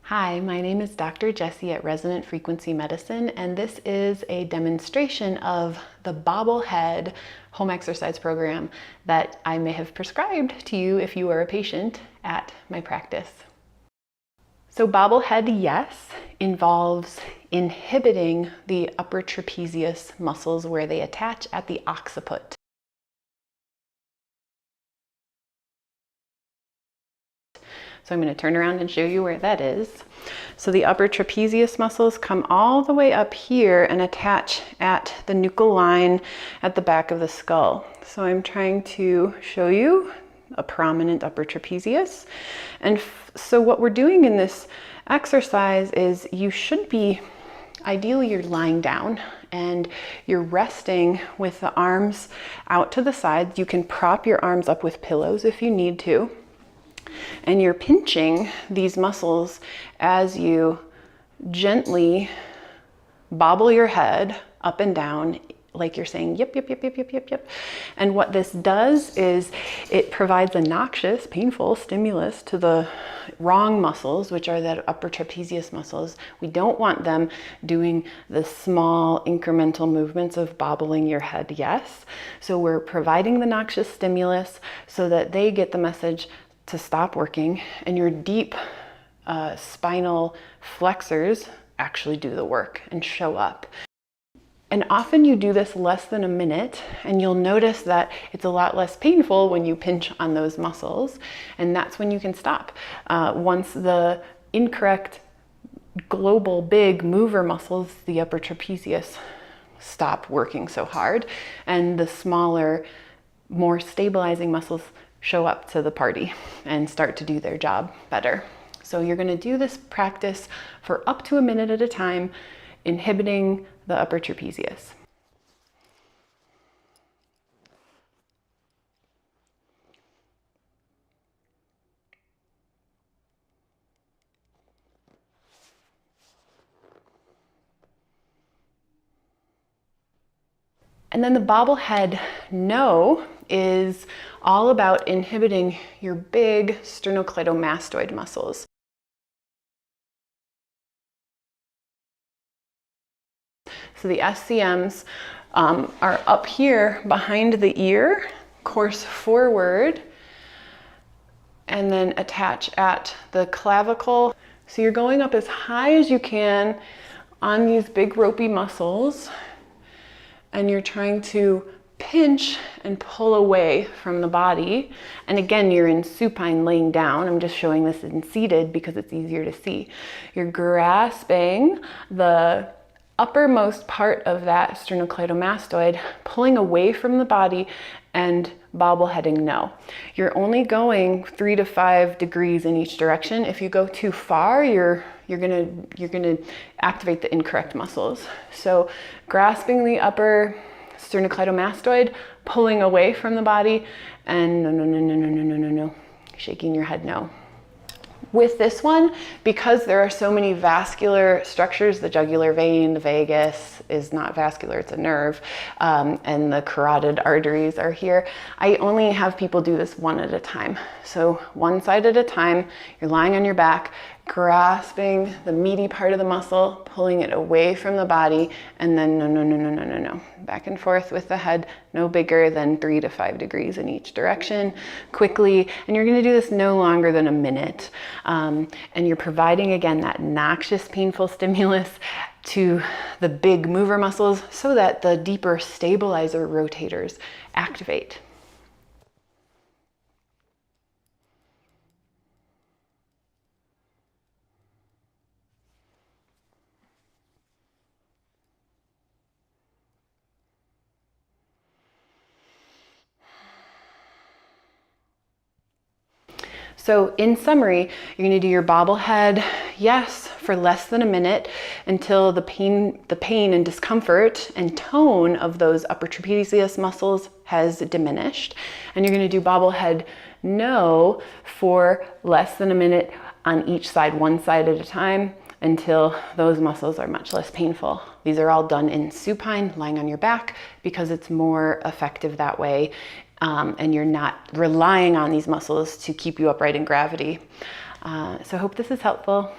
Hi, my name is Dr. Jessie at Resonant Frequency Medicine, and this is a demonstration of the Bobble Head home exercise program that I may have prescribed to you if you are a patient at my practice. So Bobble Head, yes, involves inhibiting the upper trapezius muscles where they attach at the occiput. So I'm going to turn around and show you where that is. So the upper trapezius muscles come all the way up here and attach at the nuchal line at the back of the skull. So I'm trying to show you a prominent upper trapezius. And so what we're doing in this exercise is you should be, ideally you're lying down and you're resting with the arms out to the sides. You can prop your arms up with pillows if you need to. And you're pinching these muscles as you gently bobble your head up and down, like you're saying, yep, yep, yep, yep, yep, yep, yep. And what this does is it provides a noxious, painful stimulus to the wrong muscles, which are the upper trapezius muscles. We don't want them doing the small incremental movements of bobbling your head, yes. So we're providing the noxious stimulus so that they get the message to stop working, and your deep spinal flexors actually do the work and show up. And often you do this less than a minute, and you'll notice that it's a lot less painful when you pinch on those muscles, and that's when you can stop. Once the incorrect global big mover muscles, the upper trapezius, stop working so hard, and the smaller, more stabilizing muscles show up to the party and start to do their job better. So you're going to do this practice for up to a minute at a time, inhibiting the upper trapezius. And then the Bobble Head No is all about inhibiting your big sternocleidomastoid muscles. So the SCMs are up here behind the ear, course forward, and then attach at the clavicle. So you're going up as high as you can on these big ropey muscles, and you're trying to pinch and pull away from the body. And again, you're in supine laying down. I'm just showing this in seated because it's easier to see. You're grasping the uppermost part of that sternocleidomastoid, pulling away from the body and bobbleheading no. You're only going 3 to 5 degrees in each direction. If you go too far, you're gonna activate the incorrect muscles. So grasping the upper sternocleidomastoid, pulling away from the body, and no, no, no, no, no, no, no, no, no, shaking your head no. With this one, because there are so many vascular structures, the jugular vein, the vagus is not vascular, it's a nerve, and the carotid arteries are here, I only have people do this one at a time. So one side at a time, you're lying on your back, grasping the meaty part of the muscle, pulling it away from the body, and then no, no, no, no, no, no, no. Back and forth with the head, no bigger than 3 to 5 degrees in each direction, quickly. And you're gonna do this no longer than a minute. And you're providing, again, that noxious, painful stimulus to the big mover muscles so that the deeper stabilizer rotators activate. So in summary, you're going to do your Bobble Head, yes, for less than a minute until the pain and discomfort and tone of those upper trapezius muscles has diminished. And you're going to do Bobble Head no for less than a minute on each side, one side at a time, until those muscles are much less painful. These are all done in supine, lying on your back, because it's more effective that way. And you're not relying on these muscles to keep you upright in gravity. So I hope this is helpful.